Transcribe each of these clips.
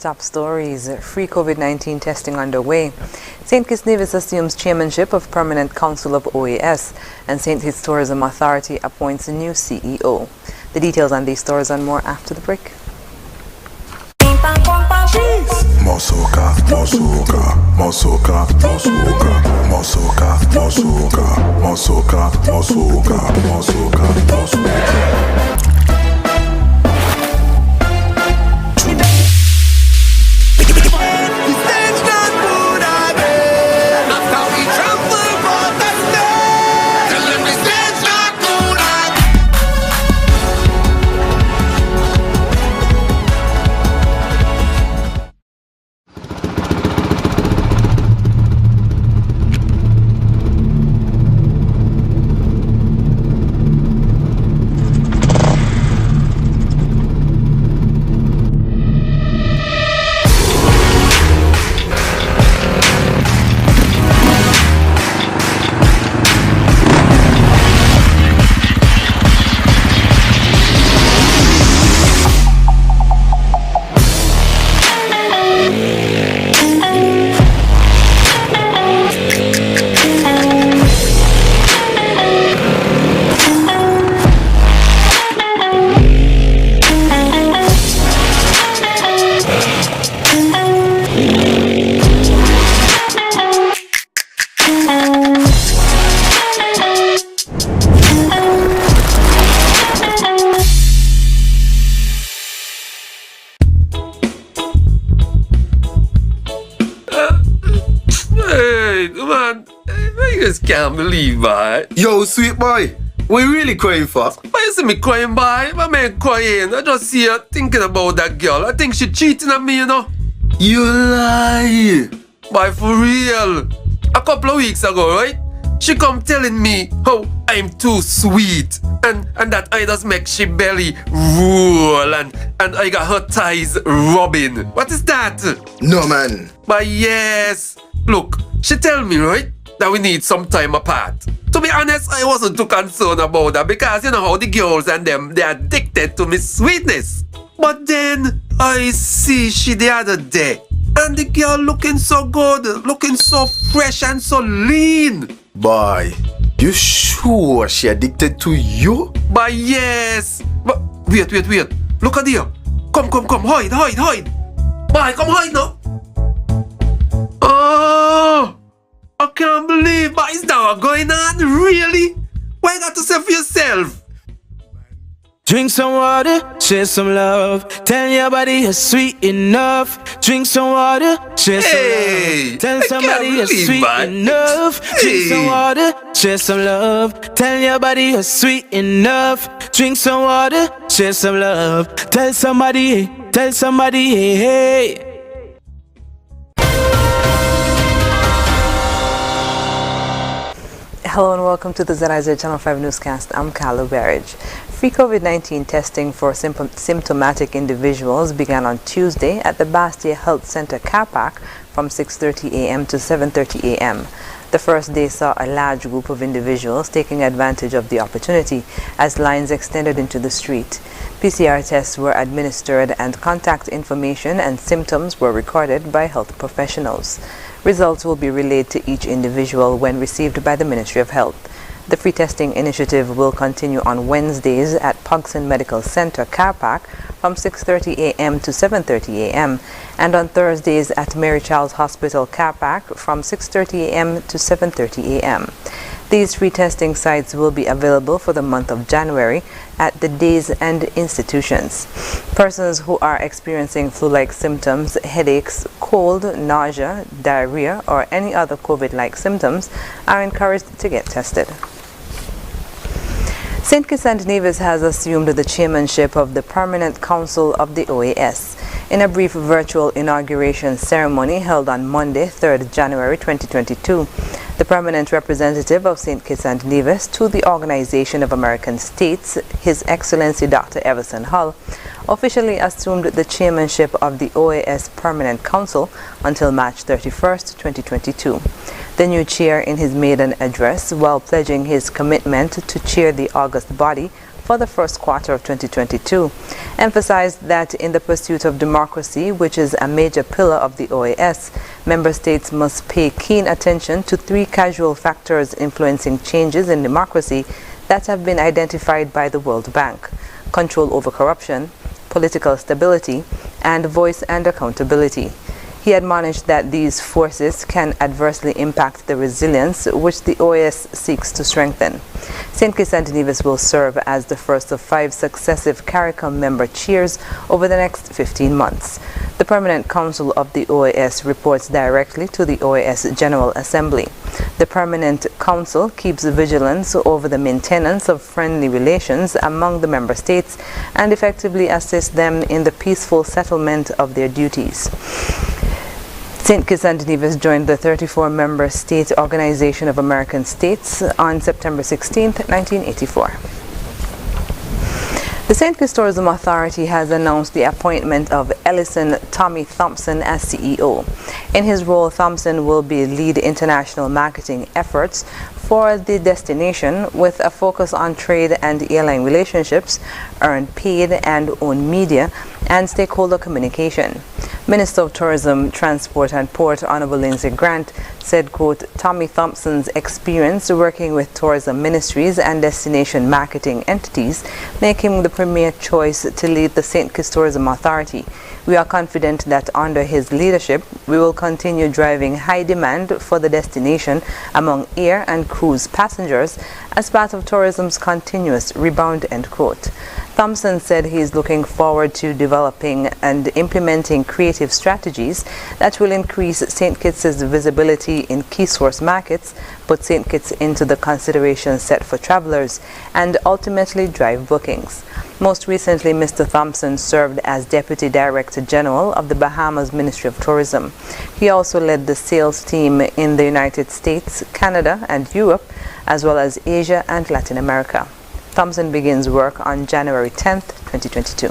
the top stories. Free COVID-19 testing underway. St. Kitts Nevis assumes chairmanship of Permanent Council of OAS, and St. Kitts Tourism Authority appoints a new CEO. The details on these stories and more after the break. Mosoka, Mosoka, Mosoka, Mosoka, Mosoka, Mosoka, Mosoka, Mosoka, Mosoka, Mosoka. Man, I just can't believe that. Yo, sweet boy, what you really crying for? Why you see me crying, boy? What me crying? I just see her thinking about that girl. I think she cheating on me, you know. You lie. Boy, for real. A couple of weeks ago, right? She come telling me how I'm too sweet and that I just make she belly roll and I got her thighs rubbing. What is that? No, man. But yes. Look, she tell me, right, that we need some time apart. To be honest, I wasn't too concerned about that because you know how the girls and them, they're addicted to me sweetness. But then I see she the other day and the girl looking so good, looking so fresh and so lean. Boy, you sure she addicted to you? But yes. But wait. Look at here. Come, hide. Boy, come hide now. Oh, I can't believe, but is that what going on? Really? Why you got to say for yourself? Drink some water, share some love. Tell your body you're sweet enough. Drink some water, share some love. Tell somebody you're sweet enough. Drink some water, share some love. Tell your body you're sweet enough. Drink some water, share some love. Tell somebody, hey. Hello and welcome to the ZIZ Channel 5 newscast. I'm Carlo Barrage. Free COVID-19 testing for symptomatic individuals began on Tuesday at the Bastia Health Center car park from 6:30 a.m. to 7:30 a.m. The first day saw a large group of individuals taking advantage of the opportunity as lines extended into the street. PCR tests were administered and contact information and symptoms were recorded by health professionals. Results will be relayed to each individual when received by the Ministry of Health. The free testing initiative will continue on Wednesdays at Pogson Medical Center car park from 6:30 a.m. to 7:30 a.m. and on Thursdays at Mary Charles Hospital car park from 6:30 a.m. to 7:30 a.m. These free testing sites will be available for the month of January at the days and institutions. Persons who are experiencing flu-like symptoms, headaches, cold, nausea, diarrhea, or any other COVID-like symptoms are encouraged to get tested. St. Kitts and Nevis has assumed the chairmanship of the Permanent Council of the OAS. In a brief virtual inauguration ceremony held on Monday, 3rd January 2022, the permanent representative of St. Kitts and Nevis to the Organization of American States, His Excellency Dr. Everson Hull, officially assumed the chairmanship of the OAS Permanent Council until March 31st, 2022. The new chair, in his maiden address, while pledging his commitment to chair the august body for the first quarter of 2022, emphasized that in the pursuit of democracy, which is a major pillar of the OAS, member states must pay keen attention to three causal factors influencing changes in democracy that have been identified by the World Bank: control over corruption, political stability, and voice and accountability. He admonished that these forces can adversely impact the resilience which the OAS seeks to strengthen. St. Kitts and Nevis will serve as the first of 5 successive CARICOM member chairs over the next 15 months. The Permanent Council of the OAS reports directly to the OAS General Assembly. The Permanent Council keeps vigilance over the maintenance of friendly relations among the member states and effectively assists them in the peaceful settlement of their duties. St. Kitts and Nevis joined the 34-member State Organization of American States on September 16, 1984. The St. Kitts Tourism Authority has announced the appointment of Ellison Tommy Thompson as CEO. In his role, Thompson will be lead international marketing efforts for the destination with a focus on trade and airline relationships, earned paid and owned media, and stakeholder communication. Minister of Tourism, Transport and Port Honorable Lindsay Grant said, quote, Tommy Thompson's experience working with tourism ministries and destination marketing entities make him the premier choice to lead the St. Kitts Tourism Authority. We are confident that under his leadership, we will continue driving high demand for the destination among air and cruise passengers as part of tourism's continuous rebound, end quote. Thompson said he is looking forward to developing and implementing creative strategies that will increase St. Kitts' visibility in key source markets, put St. Kitts into the consideration set for travelers, and ultimately drive bookings. Most recently, Mr. Thompson served as Deputy Director General of the Bahamas Ministry of Tourism. He also led the sales team in the United States, Canada, and Europe, as well as Asia and Latin America. Thompson begins work on January 10, 2022.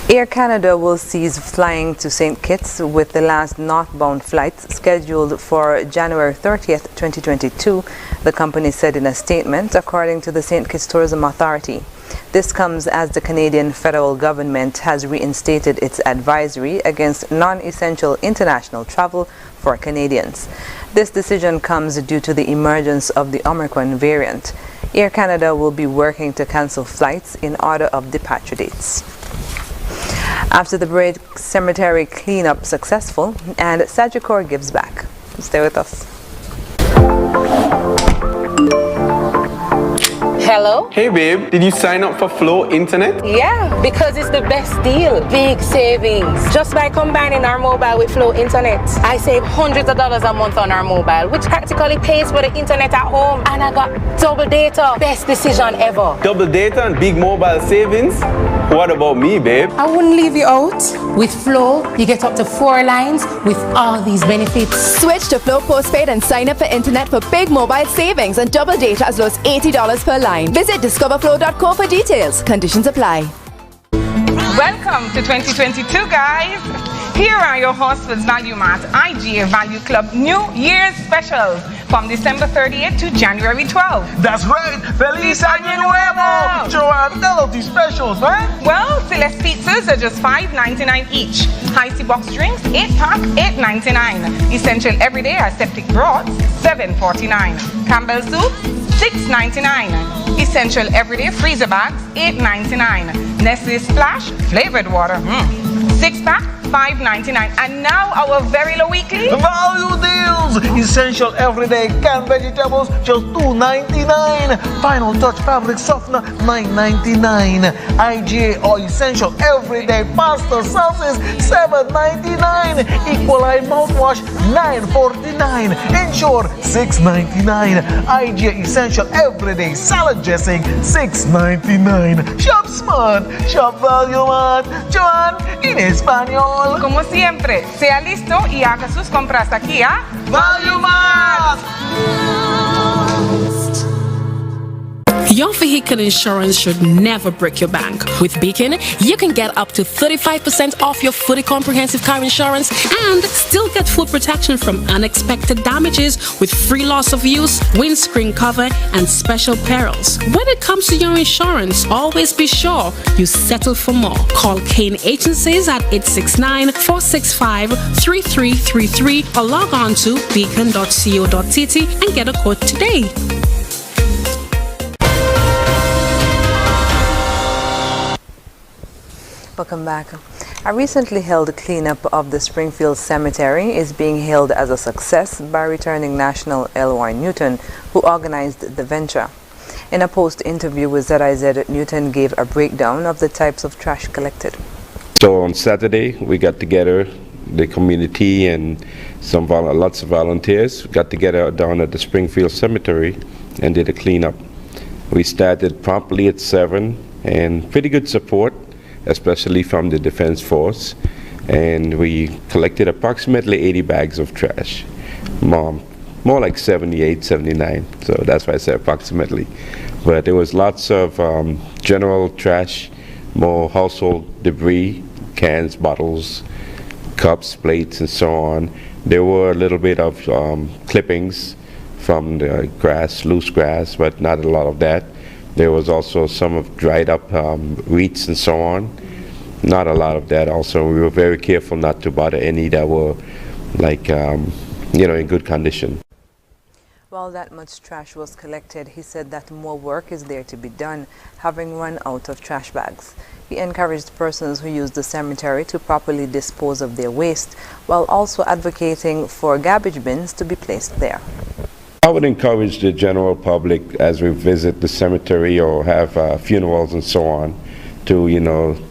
Air Canada will cease flying to St. Kitts with the last northbound flights scheduled for January 30th, 2022, the company said in a statement, according to the St. Kitts Tourism Authority. This comes as the Canadian federal government has reinstated its advisory against non-essential international travel for Canadians. This decision comes due to the emergence of the Omicron variant. Air Canada will be working to cancel flights in order of departure dates. After the break, cemetery cleanup successful, and Sagicor gives back. Stay with us. Hello? Hey babe, did you sign up for Flow Internet? Yeah, because it's the best deal. Big savings. Just by combining our mobile with Flow Internet, I save hundreds of dollars a month on our mobile, which practically pays for the internet at home. And I got double data. Best decision ever. Double data and big mobile savings? What about me, babe? I wouldn't leave you out. With Flow, you get up to 4 lines with all these benefits. Switch to Flow Postpaid and sign up for internet for big mobile savings and double data as low as $80 per line. Visit discoverflow.co for details. Conditions apply. Welcome to 2022, guys. Here are your hosts for Value Mart IGA Value Club New Year's specials from December 30th to January 12th. That's right. Feliz Año Nuevo! Joanne, tell us these specials, huh? Well, Celeste pizzas are just $5.99 each. High-C box drinks, 8-pack, $8.99. Essential Everyday Aseptic Broths, $7.49. Campbell Soup, $6.99. Essential Everyday Freezer Bags, $8.99. Nestle Splash Flavored Water, 6-pack, $5.99. And now our very low weekly value deals. Essential Everyday canned vegetables, just $2.99. Final Touch fabric softener, $9.99. IGA or Essential Everyday pasta sauces, $7.99. Equaline mouthwash, $9.49. Ensure, $6.99. IGA Essential Everyday salad dressing, $6.99. Shop smart, shop Value Mart. Joan, en español. Como siempre, sea listo y haga sus compras aquí a Value Mart. Your vehicle insurance should never break your bank. With Beacon, you can get up to 35% off your fully comprehensive car insurance and still get full protection from unexpected damages with free loss of use, windscreen cover, and special perils. When it comes to your insurance, always be sure you settle for more. Call Kane Agencies at 869-465-3333 or log on to beacon.co.tt and get a quote today. Welcome back. A recently held cleanup of the Springfield Cemetery is being hailed as a success by returning National Elroy Newton, who organized the venture. In a post-interview with ZIZ, Newton gave a breakdown of the types of trash collected. So on Saturday, we got together, the community and lots of volunteers got together down at the Springfield Cemetery and did a cleanup. We started promptly at 7 and pretty good support, especially from the Defense Force, and we collected approximately 80 bags of trash, more like 78, 79, so that's why I said approximately. But there was lots of general trash, more household debris, cans, bottles, cups, plates, and so on. There were a little bit of clippings from the grass, loose grass, but not a lot of that. There was also some of dried up wheats and so on. Not a lot of that also. We were very careful not to bother any that were like, in good condition. While that much trash was collected, he said that more work is there to be done, having run out of trash bags. He encouraged persons who use the cemetery to properly dispose of their waste, while also advocating for garbage bins to be placed there. I would encourage the general public as we visit the cemetery or have funerals and so on to,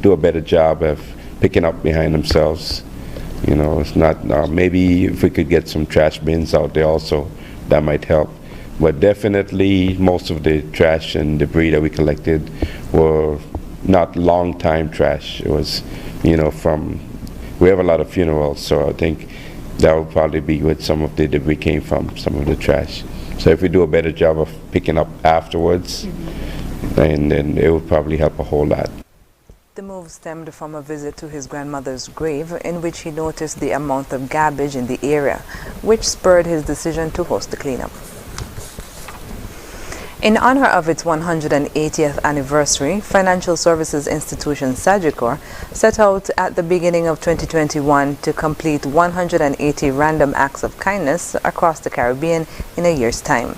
do a better job of picking up behind themselves. It's not, maybe if we could get some trash bins out there also, that might help. But definitely most of the trash and debris that we collected were not long time trash. It was, we have a lot of funerals, so I think that would probably be where some of the debris came from, some of the trash. So if we do a better job of picking up afterwards, then it would probably help a whole lot. The move stemmed from a visit to his grandmother's grave, in which he noticed the amount of garbage in the area, which spurred his decision to host the cleanup. In honor of its 180th anniversary, financial services institution Sagicor set out at the beginning of 2021 to complete 180 random acts of kindness across the Caribbean in a year's time.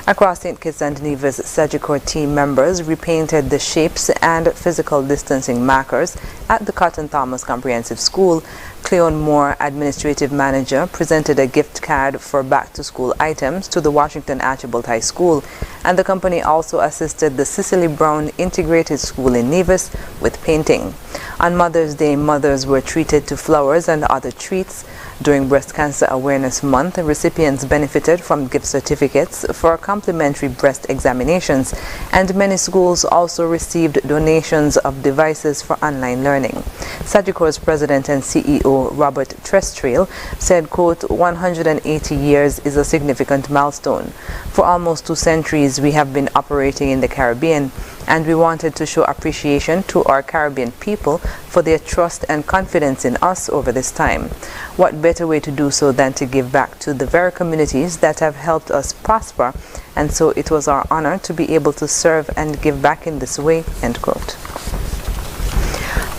Across St. Kitts and Nevis, Sagicor team members repainted the shapes and physical distancing markers at the Cotton Thomas Comprehensive School. Cleon Moore, administrative manager, presented a gift card for back-to-school items to the Washington Archibald High School, and the company also assisted the Cicely Brown Integrated School in Nevis with painting. On Mother's Day, mothers were treated to flowers and other treats. During Breast Cancer Awareness Month, recipients benefited from gift certificates for complimentary breast examinations, and many schools also received donations of devices for online learning. Sagicor's president and CEO, Robert Trestrail, said, quote, 180 years is a significant milestone. For almost 2 centuries, we have been operating in the Caribbean, and we wanted to show appreciation to our Caribbean people for their trust and confidence in us over this time. What better way to do so than to give back to the very communities that have helped us prosper, and so it was our honor to be able to serve and give back in this way, end quote.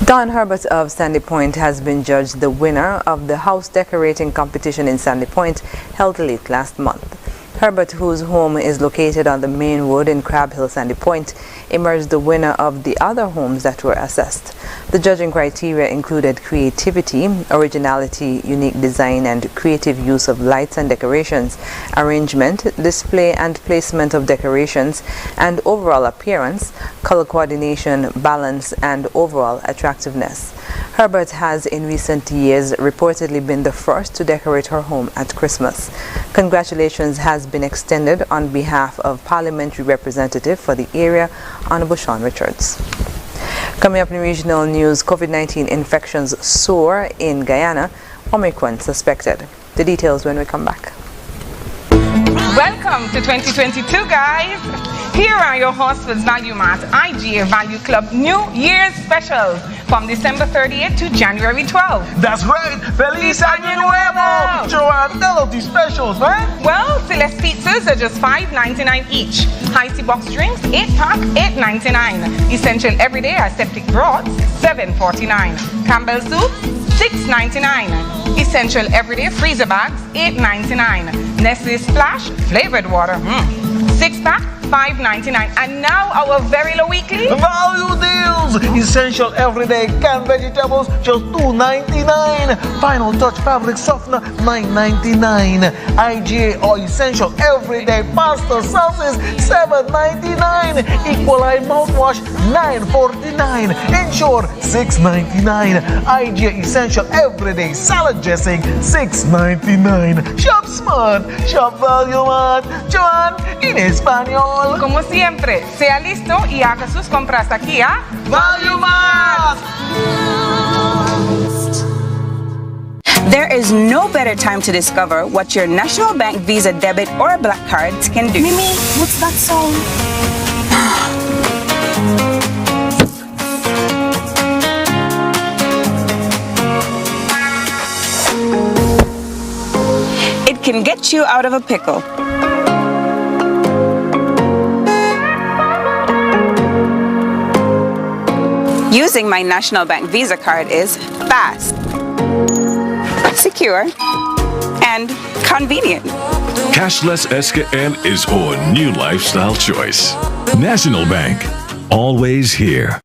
Don Herbert of Sandy Point has been judged the winner of the house decorating competition in Sandy Point held late last month. Herbert, whose home is located on the main road in Crab Hill, Sandy Point, emerged the winner of the other homes that were assessed. The judging criteria included creativity, originality, unique design, and creative use of lights and decorations, arrangement, display and placement of decorations, and overall appearance, color coordination, balance, and overall attractiveness. Herbert has in recent years reportedly been the first to decorate her home at Christmas. Congratulations has been extended on behalf of Parliamentary Representative for the area, Honorable Sean Richards. Coming up in regional news, COVID-19 infections soar in Guyana, Omicron suspected. The details when we come back. Welcome to 2022, guys. Here are your Horsford's Value Mart IGA Value Club New Year's specials from December 30th to January 12th. That's right. Feliz Año Nuevo! Joanne, tell us these specials, man. Well, Celeste pizzas are just $5.99 each. High-C box drinks, 8-pack, $8.99. Essential everyday aseptic broths, $7.49. Campbell soup, $6.99. Essential everyday freezer bags, $8.99. Nestle Splash flavored water, 6-pack, $5.99. And now our very low weekly value deals. Essential everyday canned vegetables, just $2.99. Final Touch fabric softener, $9.99. IGA or essential everyday pasta sauces, $7.99. Equaline mouthwash, $9.49. Ensure, $6.99. IGA essential everyday salad dressing, $6.99. Shop smart, shop value mart. Joan, en español. Como siempre, sea listo y haga sus compras aquí a Value Mart. There is no better time to discover what your National Bank Visa debit or black cards can do. Mimi, what's that song? It can get you out of a pickle. Using my National Bank Visa card is fast, secure, and convenient. Cashless SKN is our new lifestyle choice. National Bank, always here.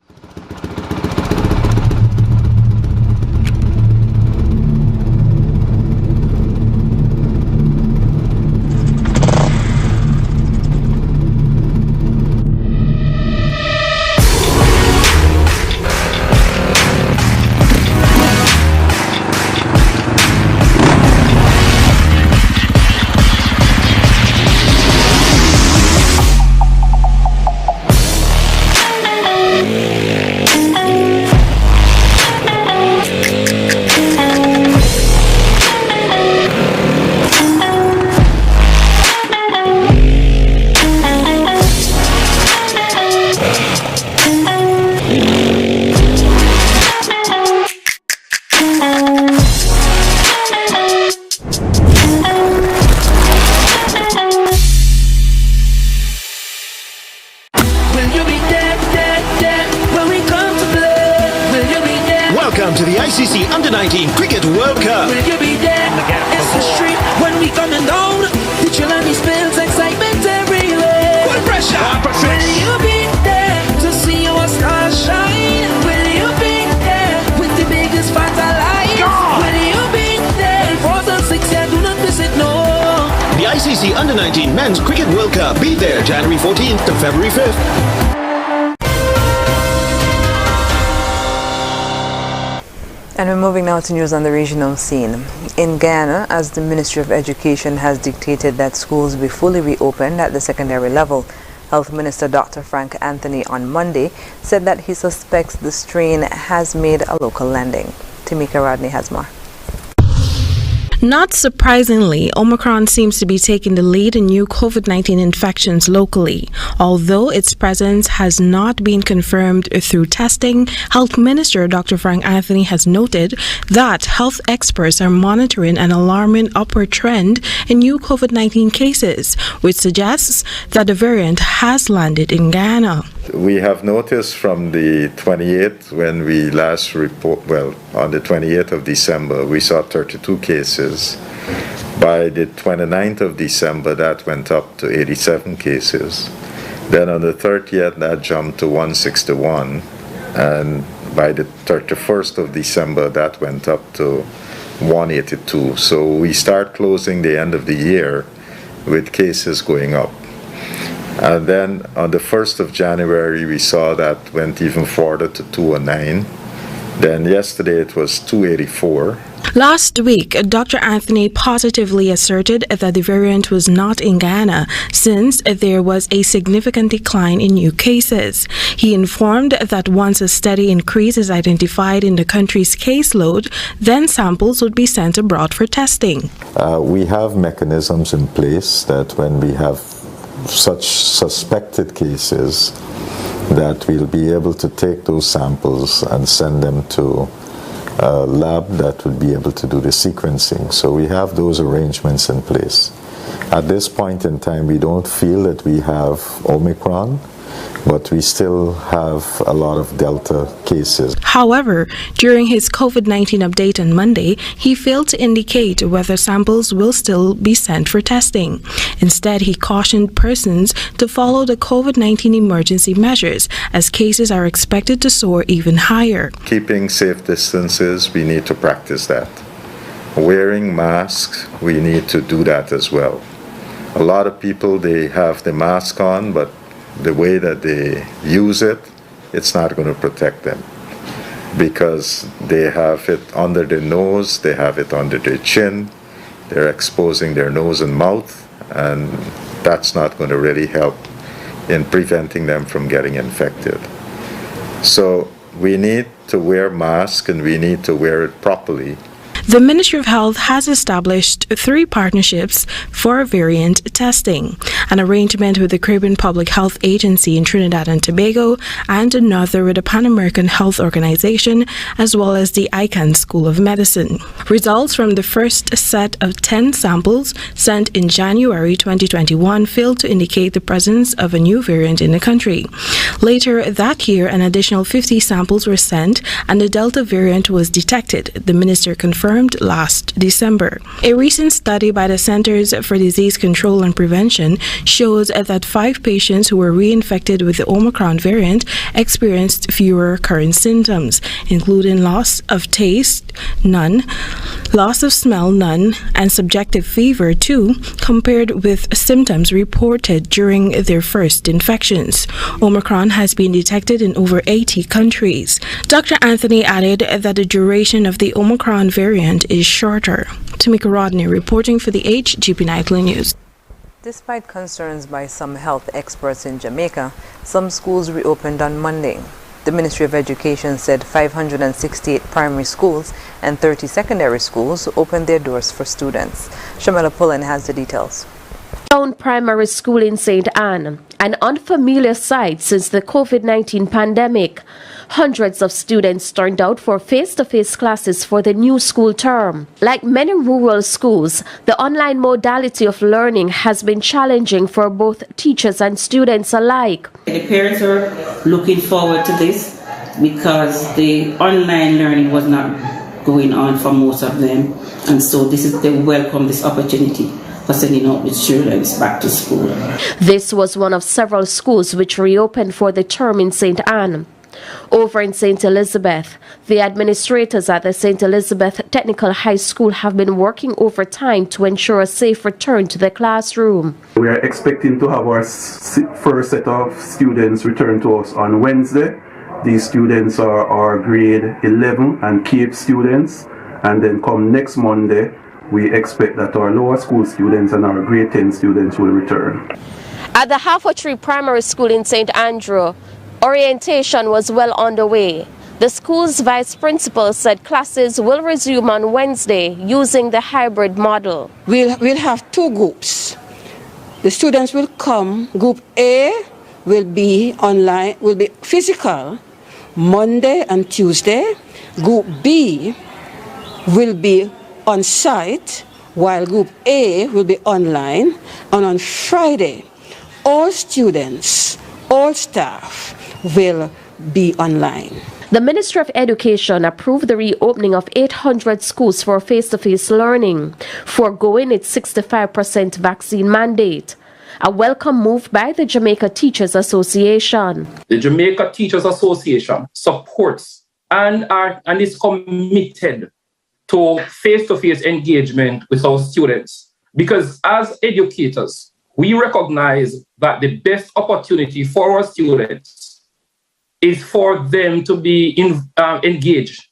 Welcome to the ICC Under-19 Cricket World Cup. Will you be there? It's the street when we come down. The Chilani spills excitement everywhere. Full pressure. Will you be there to see our stars shine? Will you be there with the biggest fans alive? Will you be there? 4th and 6th, yeah, do not miss it, no. The ICC Under-19 Men's Cricket World Cup. Be there January 14th to February 5th. And we're moving now to news on the regional scene. In Ghana, as the Ministry of Education has dictated that schools be fully reopened at the secondary level, Health Minister Dr. Frank Anthony on Monday said that he suspects the strain has made a local landing. Tamika Rodney has more. Not surprisingly, Omicron seems to be taking the lead in new COVID-19 infections locally. Although its presence has not been confirmed through testing, Health Minister Dr. Frank Anthony has noted that health experts are monitoring an alarming upward trend in new COVID-19 cases, which suggests that the variant has landed in Ghana. We have noticed from the 28th, when we last on the 28th of December, we saw 32 cases. By the 29th of December, that went up to 87 cases. Then on the 30th, that jumped to 161. And by the 31st of December, that went up to 182. So we start closing the end of the year with cases going up. And then on the 1st of January, we saw that went even further to 209. Then yesterday it was 284. Last week, Dr. Anthony positively asserted that the variant was not in Ghana since there was a significant decline in new cases. He informed that once a steady increase is identified in the country's caseload, then samples would be sent abroad for testing. We have mechanisms in place that when we have such suspected cases, that we'll be able to take those samples and send them to a lab that would be able to do the sequencing. So we have those arrangements in place. At this point in time, we don't feel that we have Omicron, but we still have a lot of Delta cases. However, during his COVID-19 update on Monday, he failed to indicate whether samples will still be sent for testing. Instead, he cautioned persons to follow the COVID-19 emergency measures as cases are expected to soar even higher. Keeping safe distances, we need to practice that. Wearing masks, we need to do that as well. A lot of people, they have the mask on, but the way that they use it, it's not going to protect them, because they have it under their nose, they have it under their chin, they're exposing their nose and mouth, and that's not going to really help in preventing them from getting infected. So we need to wear masks, and we need to wear it properly. The Ministry of Health has established 3 partnerships for variant testing, an arrangement with the Caribbean Public Health Agency in Trinidad and Tobago, and another with the Pan American Health Organization, as well as the Icahn School of Medicine. Results from the first set of 10 samples sent in January 2021 failed to indicate the presence of a new variant in the country. Later that year, an additional 50 samples were sent, and the Delta variant was detected, the minister confirmed last December. A recent study by the Centers for Disease Control and Prevention shows that 5 patients who were reinfected with the Omicron variant experienced fewer recurrent symptoms, including loss of taste, none, loss of smell, none, and subjective fever, 2, compared with symptoms reported during their first infections. Omicron has been detected in over 80 countries. Dr. Anthony added that the duration of the Omicron variant is shorter. Tamika Rodney reporting for the HGP Nightly News. Despite concerns by some health experts in Jamaica, some schools reopened on Monday. The Ministry of Education said 568 primary schools and 30 secondary schools opened their doors for students. Shamela Pullen has the details. Town Primary School in St. Anne, an unfamiliar sight since the COVID-19 pandemic. Hundreds of students turned out for face-to-face classes for the new school term. Like many rural schools, the online modality of learning has been challenging for both teachers and students alike. The parents are looking forward to this because the online learning was not going on for most of them, and so they welcome this opportunity for sending out the students back to school. This was one of several schools which reopened for the term in St. Anne. Over in St. Elizabeth, the administrators at the St. Elizabeth Technical High School have been working overtime to ensure a safe return to the classroom. We are expecting to have our first set of students return to us on Wednesday. These students are our grade 11 and CAPE students, and then come next Monday, we expect that our lower school students and our grade 10 students will return. At the Half a Tree Primary School in St. Andrew, orientation was well underway. The school's vice principal said classes will resume on Wednesday using the hybrid model. We'll have 2 groups. The students will come. Group A will be online, will be physical, Monday and Tuesday. Group B will be on site, while Group A will be online. And on Friday, all students, all staff will be online. The Ministry of Education approved the reopening of 800 schools for face-to-face learning, foregoing its 65% vaccine mandate. A welcome move by the Jamaica Teachers Association. The Jamaica Teachers Association supports and is committed to face-to-face engagement with our students, because as educators, we recognize that the best opportunity for our students is for them to be engaged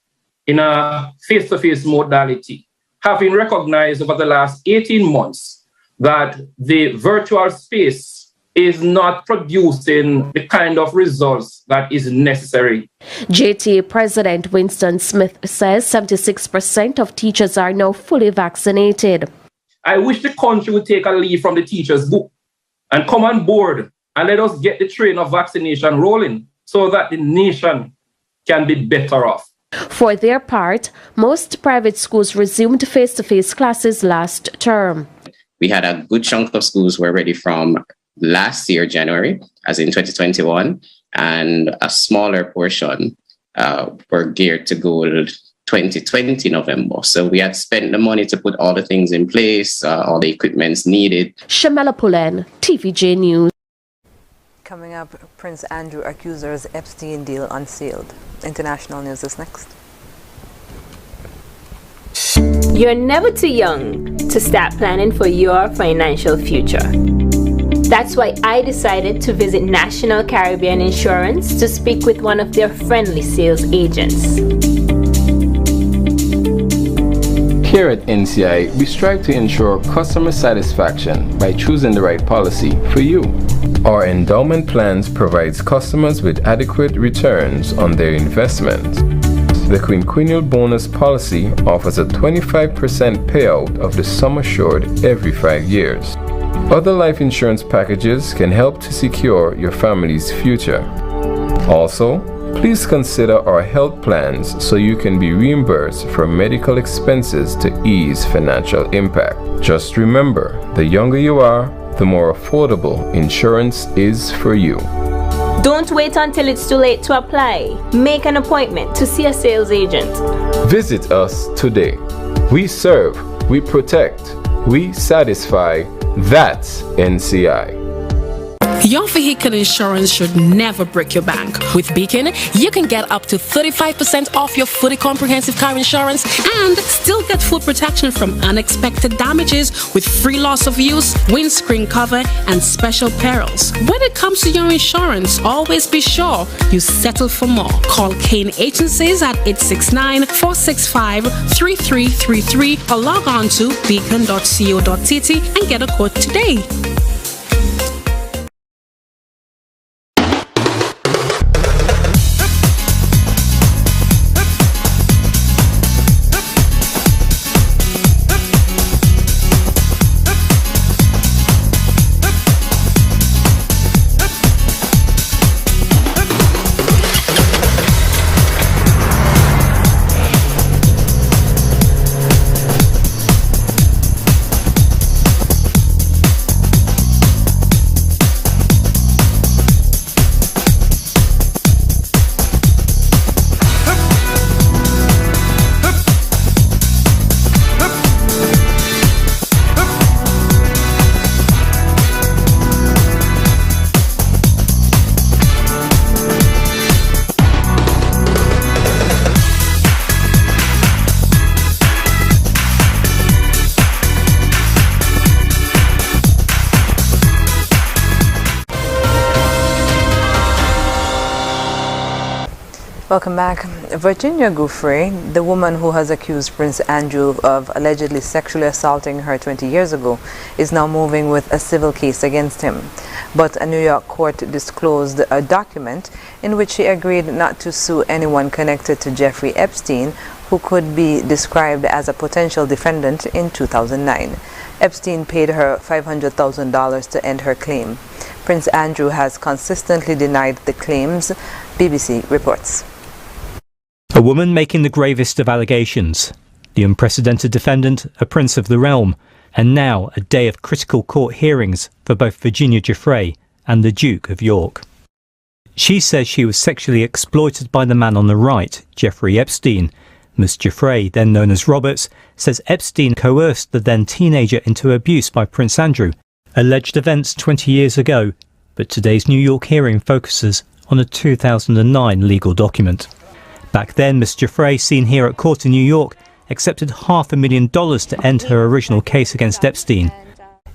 in a face-to-face modality, having recognized over the last 18 months that the virtual space is not producing the kind of results that is necessary. JTA President Winston Smith says 76% of teachers are now fully vaccinated. I wish the country would take a leaf from the teachers' book and come on board and let us get the train of vaccination rolling so that the nation can be better off. For their part, most private schools resumed face-to-face classes last term. We had a good chunk of schools were ready from last year, January, as in 2021, and a smaller portion were geared to go 2020 November. So we had spent the money to put all the things in place, all the equipments needed. Shamela Pullen, TVJ News. Coming up, Prince Andrew accusers Epstein deal unsealed. International news is next. You're never too young to start planning for your financial future. That's why I decided to visit National Caribbean Insurance to speak with one of their friendly sales agents. Here at NCI, we strive to ensure customer satisfaction by choosing the right policy for you. Our endowment plans provides customers with adequate returns on their investments. The quinquennial bonus policy offers a 25% payout of the sum assured every 5 years. Other life insurance packages can help to secure your family's future. Also, please consider our health plans so you can be reimbursed for medical expenses to ease financial impact. Just remember, the younger you are, the more affordable insurance is for you. Don't wait until it's too late to apply. Make an appointment to see a sales agent. Visit us today. We serve, we protect, we satisfy. That's NCI. Your vehicle insurance should never break your bank. With Beacon, you can get up to 35% off your fully comprehensive car insurance and still get full protection from unexpected damages with free loss of use, windscreen cover, and special perils. When it comes to your insurance, always be sure you settle for more. Call Kane Agencies at 869-465-3333 or log on to beacon.co.tt and get a quote today. Welcome back. Virginia Giuffre, the woman who has accused Prince Andrew of allegedly sexually assaulting her 20 years ago, is now moving with a civil case against him. But a New York court disclosed a document in which she agreed not to sue anyone connected to Jeffrey Epstein, who could be described as a potential defendant in 2009. Epstein paid her $500,000 to end her claim. Prince Andrew has consistently denied the claims, BBC reports. A woman making the gravest of allegations, the unprecedented defendant, a prince of the realm, and now a day of critical court hearings for both Virginia Giuffre and the Duke of York. She says she was sexually exploited by the man on the right, Jeffrey Epstein. Ms. Giuffre, then known as Roberts, says Epstein coerced the then teenager into abuse by Prince Andrew. Alleged events 20 years ago, but today's New York hearing focuses on a 2009 legal document. Back then, Ms. Giuffre, seen here at court in New York, accepted $500,000 to end her original case against Epstein.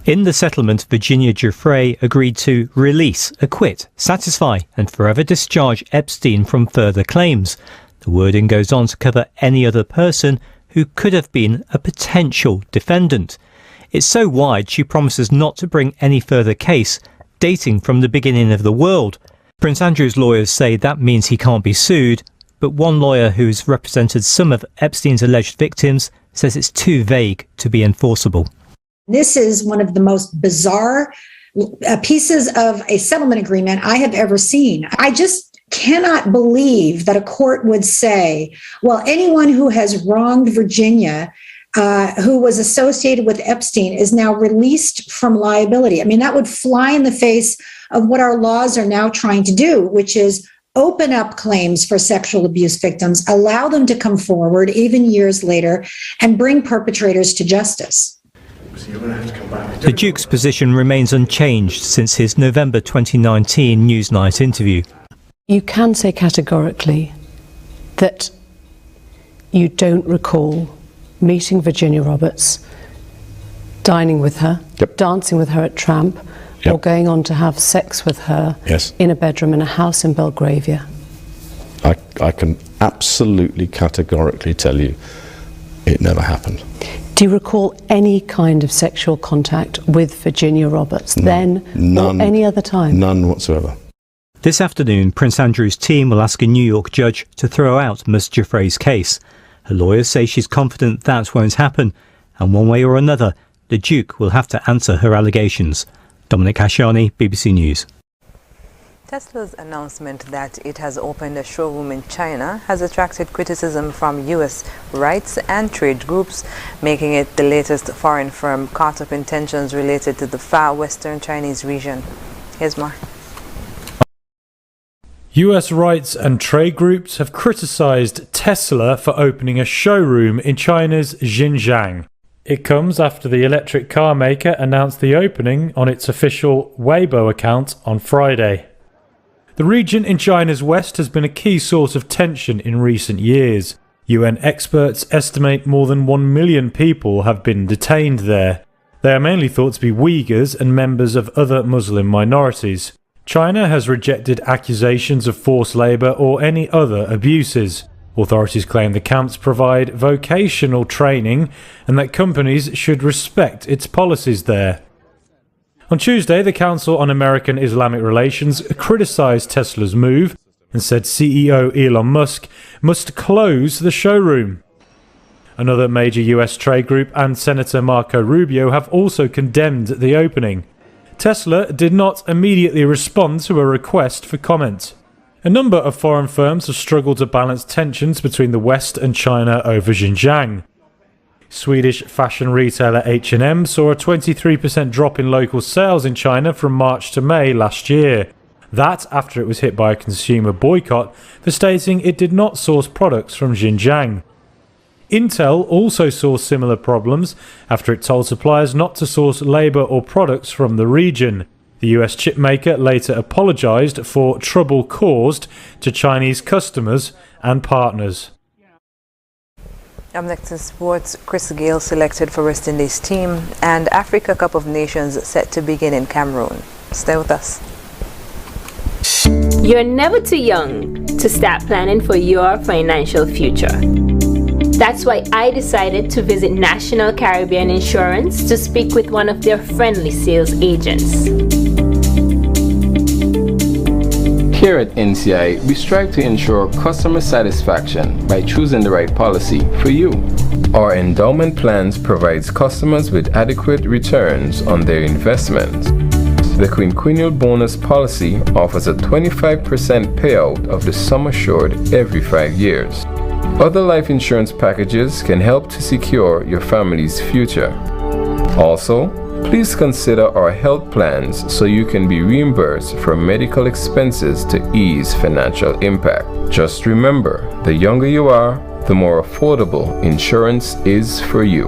In the settlement, Virginia Giuffre agreed to release, acquit, satisfy and forever discharge Epstein from further claims. The wording goes on to cover any other person who could have been a potential defendant. It's so wide she promises not to bring any further case, dating from the beginning of the world. Prince Andrew's lawyers say that means he can't be sued, but one lawyer who's represented some of Epstein's alleged victims says it's too vague to be enforceable. This is one of the most bizarre pieces of a settlement agreement I have ever seen. I just cannot believe that a court would say, well, anyone who has wronged Virginia, who was associated with Epstein, is now released from liability. I mean, that would fly in the face of what our laws are now trying to do, which is open up claims for sexual abuse victims, allow them to come forward even years later, and bring perpetrators to justice. The Duke's position remains unchanged since his November 2019 Newsnight interview. You can say categorically that you don't recall meeting Virginia Roberts, dining with her, dancing with her at Tramp, or going on to have sex with her in a bedroom in a house in Belgravia. I can absolutely categorically tell you it never happened. Do you recall any kind of sexual contact with Virginia Roberts then or any other time? None whatsoever. This afternoon, Prince Andrew's team will ask a New York judge to throw out Ms Giuffre's case. Her lawyers say she's confident that won't happen, and one way or another, the Duke will have to answer her allegations. Dominic Hashani, BBC News. Tesla's announcement that it has opened a showroom in China has attracted criticism from U.S. rights and trade groups, making it the latest foreign firm caught up in tensions related to the far western Chinese region. Here's more. US rights and trade groups have criticized Tesla for opening a showroom in China's Xinjiang. It comes after the electric car maker announced the opening on its official Weibo account on Friday. The region in China's west has been a key source of tension in recent years. UN experts estimate more than 1 million people have been detained there. They are mainly thought to be Uyghurs and members of other Muslim minorities. China has rejected accusations of forced labour or any other abuses. Authorities claim the camps provide vocational training and that companies should respect its policies there. On Tuesday, the Council on American-Islamic Relations criticised Tesla's move and said CEO Elon Musk must close the showroom. Another major US trade group and Senator Marco Rubio have also condemned the opening. Tesla did not immediately respond to a request for comment. A number of foreign firms have struggled to balance tensions between the West and China over Xinjiang. Swedish fashion retailer H&M saw a 23% drop in local sales in China from March to May last year. That after it was hit by a consumer boycott for stating it did not source products from Xinjiang. Intel also saw similar problems after it told suppliers not to source labour or products from the region. The US chip maker later apologised for trouble caused to Chinese customers and partners. Up next in sports, Chris Gayle selected for West Indies team, and Africa Cup of Nations set to begin in Cameroon. Stay with us. You're never too young to start planning for your financial future. That's why I decided to visit National Caribbean Insurance to speak with one of their friendly sales agents. Here at NCI, we strive to ensure customer satisfaction by choosing the right policy for you. Our endowment plans provides customers with adequate returns on their investment. The quinquennial bonus policy offers a 25% payout of the sum assured every 5 years. Other life insurance packages can help to secure your family's future. Also, please consider our health plans so you can be reimbursed for medical expenses to ease financial impact. Just remember, the younger you are, the more affordable insurance is for you.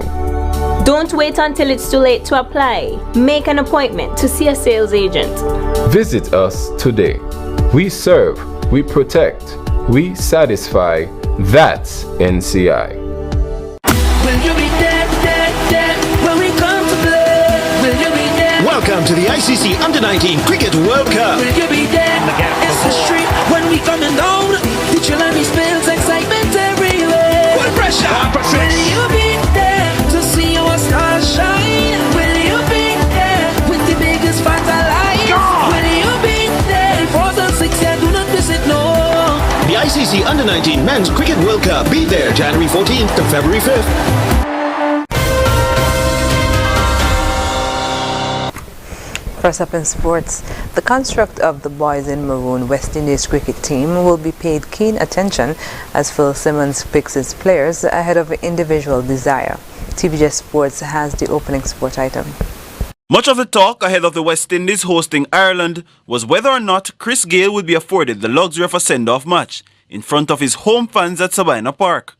Don't wait until it's too late to apply. Make an appointment to see a sales agent. Visit us today. We serve, we protect, we satisfy. That's NCI. Will you be there when we come to play? Will you be there? Welcome to the ICC Under-19 Cricket World Cup. Will you be there? It's the street when we coming down. The children spills excitement everywhere. What pressure? Will you be there to see our stars shine? Will you be there with the biggest fans alive? Will you be there? 4th and 6th, yeah, do not miss it, no. The ICC Under-19 Men's Cricket World Cup. Be there January 14th to February 5th. First up in sports, the construct of the Boys in Maroon West Indies cricket team will be paid keen attention as Phil Simmons picks his players ahead of individual desire. TVJ Sports has the opening sport item. Much of the talk ahead of the West Indies hosting Ireland was whether or not Chris Gayle would be afforded the luxury of a send-off match in front of his home fans at Sabina Park.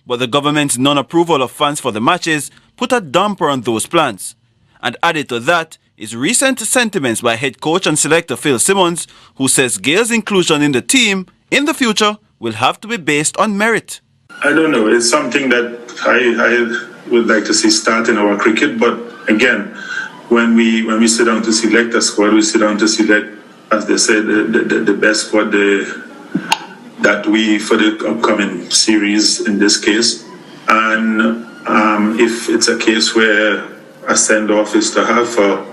But the government's non-approval of fans for the matches put a damper on those plans. And added to that is recent sentiments by head coach and selector Phil Simmons, who says Gayle's inclusion in the team in the future will have to be based on merit. I don't know. It's something that I would like to see start in our cricket. But again, when we sit down to select a squad, we sit down to select, as they say, the best squad that we for the upcoming series in this case. And if it's a case where a send-off is to have for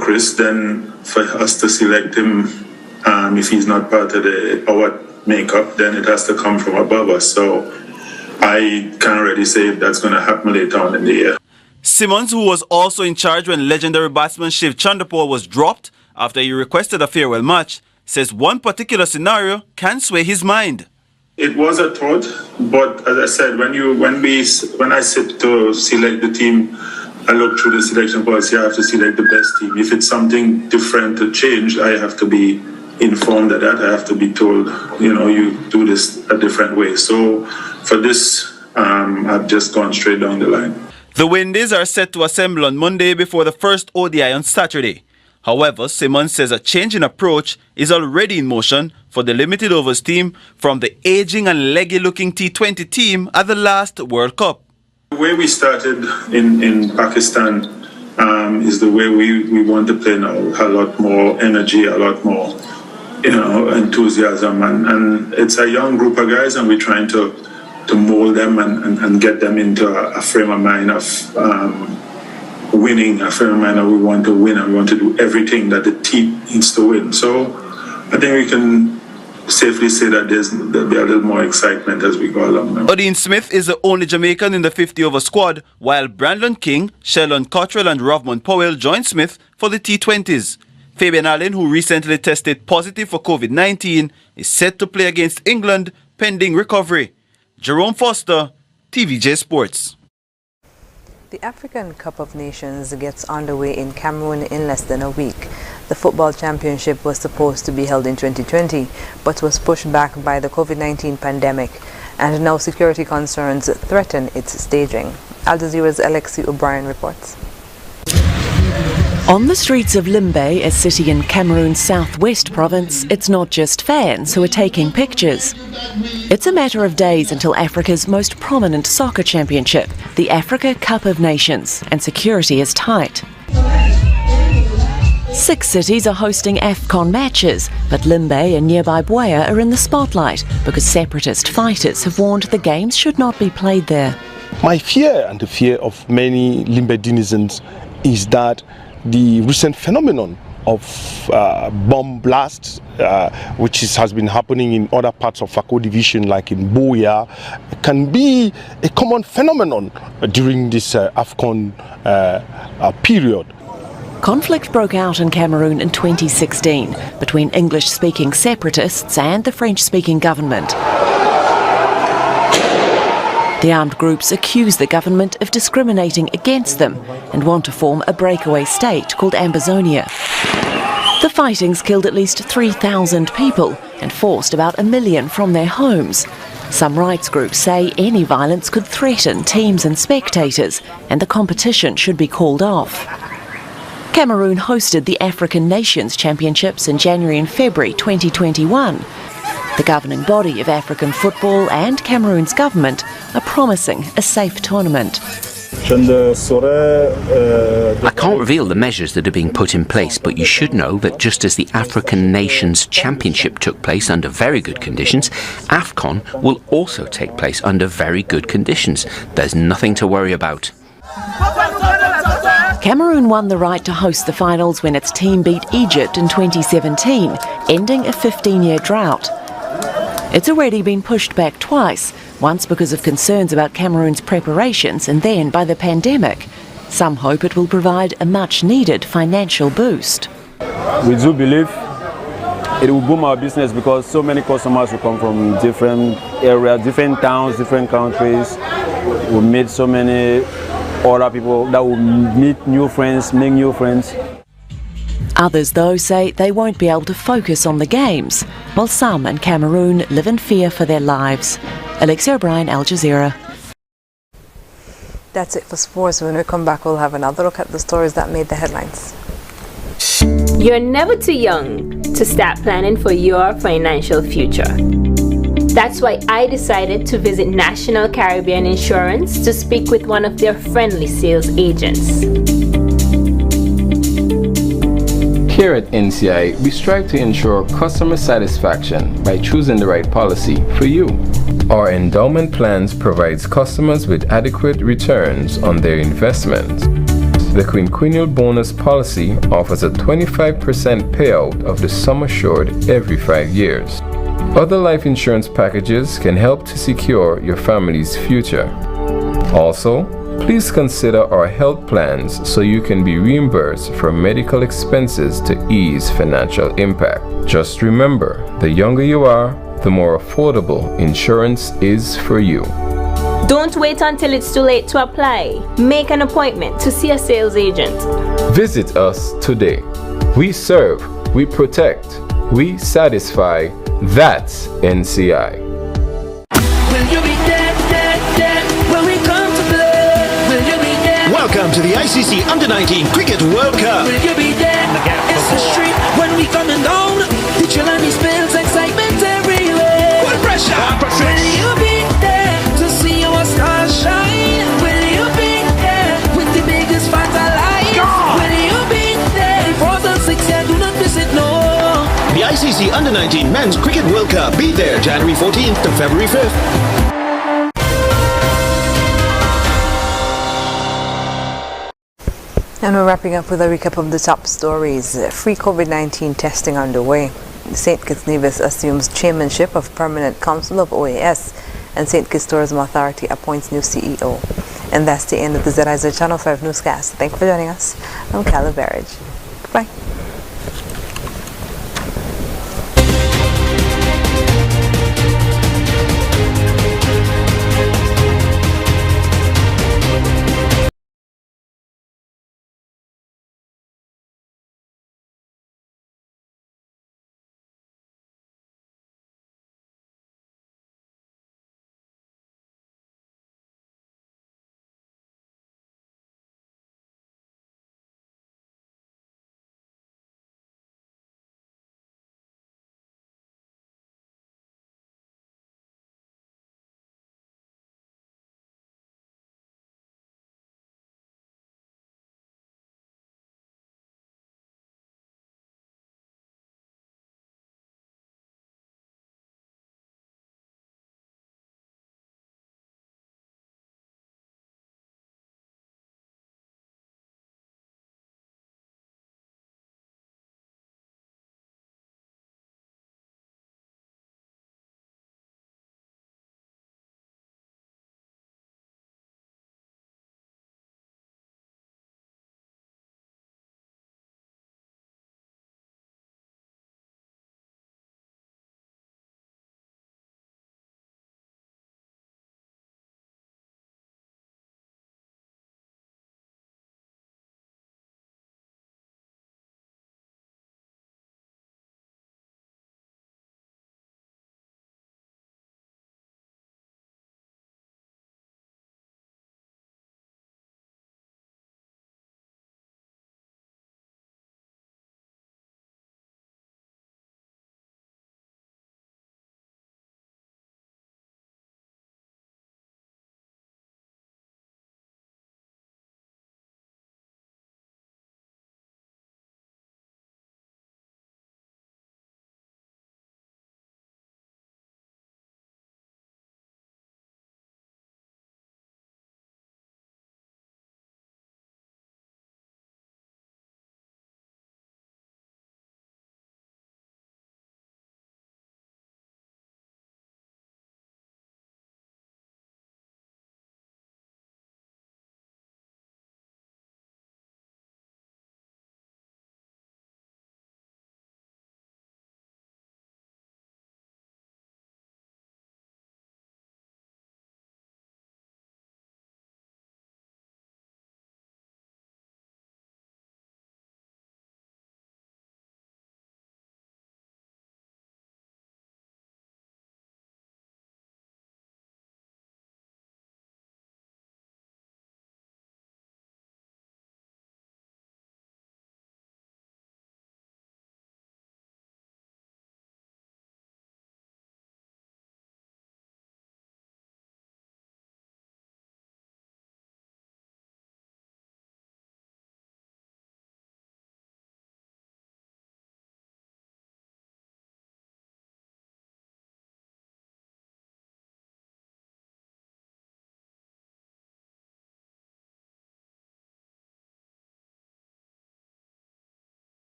Chris, then for us to select him, if he's not part of our makeup, then it has to come from above us. So I can't really say if that's going to happen later on in the year. Simmons, who was also in charge when legendary batsman Shiv Chanderpaul was dropped after he requested a farewell match, says one particular scenario can sway his mind. It was a thought, but as I said, when I sit to select the team, I look through the selection policy. I have to select the best team. If it's something different to change, I have to be informed of that. I have to be told, you do this a different way. So for this, I've just gone straight down the line. The Windies are set to assemble on Monday before the first ODI on Saturday. However, Simmons says a change in approach is already in motion for the limited overs team from the aging and leggy-looking T20 team at the last World Cup. The way we started in Pakistan is the way we want to play now. A lot more energy, a lot more, enthusiasm, and it's a young group of guys, and we're trying to mold them and get them into a frame of mind of winning, a frame of mind that we want to win, and we want to do everything that the team needs to win. So I think we can safely say that there'll be a little more excitement as we go along now. Odin Smith is the only Jamaican in the 50-over squad, while Brandon King, Sheldon Cottrell and Rovman Powell join Smith for the T20s. Fabian Allen, who recently tested positive for COVID-19, is set to play against England pending recovery. Jerome Foster, TVJ Sports. The African Cup of Nations gets underway in Cameroon in less than a week. The football championship was supposed to be held in 2020, but was pushed back by the COVID-19 pandemic, and now security concerns threaten its staging. Al Jazeera's Alexi O'Brien reports. On the streets of Limbe, a city in Cameroon's southwest province, it's not just fans who are taking pictures. It's a matter of days until Africa's most prominent soccer championship, the Africa Cup of Nations, and security is tight. 6 cities are hosting AFCON matches, but Limbe and nearby Bouea are in the spotlight because separatist fighters have warned the games should not be played there. My fear and the fear of many Limbe denizens is that the recent phenomenon of bomb blasts, which has been happening in other parts of Fako division like in Bouea, can be a common phenomenon during this AFCON period. Conflict broke out in Cameroon in 2016 between English-speaking separatists and the French-speaking government. The armed groups accuse the government of discriminating against them and want to form a breakaway state called Ambazonia. The fightings killed at least 3,000 people and forced about 1 million from their homes. Some rights groups say any violence could threaten teams and spectators, and the competition should be called off. Cameroon hosted the African Nations Championships in January and February 2021. The governing body of African football and Cameroon's government are promising a safe tournament. I can't reveal the measures that are being put in place, but you should know that just as the African Nations Championship took place under very good conditions, AFCON will also take place under very good conditions. There's nothing to worry about. Cameroon won the right to host the finals when its team beat Egypt in 2017, ending a 15-year drought. It's already been pushed back twice, once because of concerns about Cameroon's preparations and then by the pandemic. Some hope it will provide a much-needed financial boost. We do believe it will boom our business because so many customers will come from different areas, different towns, different countries. We'll meet so many other people that will meet new friends, make new friends. Others, though, say they won't be able to focus on the games, while some in Cameroon live in fear for their lives. Alexia O'Brien, Al Jazeera. That's it for sports. When we come back, we'll have another look at the stories that made the headlines. You're never too young to start planning for your financial future. That's why I decided to visit National Caribbean Insurance to speak with one of their friendly sales agents. Here at NCI, we strive to ensure customer satisfaction by choosing the right policy for you. Our endowment plans provides customers with adequate returns on their investments. The quinquennial bonus policy offers a 25% payout of the sum assured every 5 years. Other life insurance packages can help to secure your family's future. Also, please consider our health plans so you can be reimbursed for medical expenses to ease financial impact. Just remember, the younger you are, the more affordable insurance is for you. Don't wait until it's too late to apply. Make an appointment to see a sales agent. Visit us today. We serve, we protect, we satisfy. That's NCI. Will you be there when we come to play? Will you be there? Welcome to the ICC Under-19 Cricket World Cup. Will you be there? It's the street when we coming down. The chillin' spills excitement everywhere. What pressure? Will you be there to see our stars shine? Will you be there with the biggest fans alive? Will you be there? 4th and 6th, yeah, do not miss it, no. The ICC Under-19 Men's Cricket World Cup. Be there January 14th to February 5th. And we're wrapping up with a recap of the top stories. Free COVID-19 testing underway. St. Kitts Nevis assumes chairmanship of Permanent Council of OAS, and St. Kitts Tourism Authority appoints new CEO. And that's the end of the ZIZ Channel 5 newscast. Thank you for joining us. I'm Carla Barrage.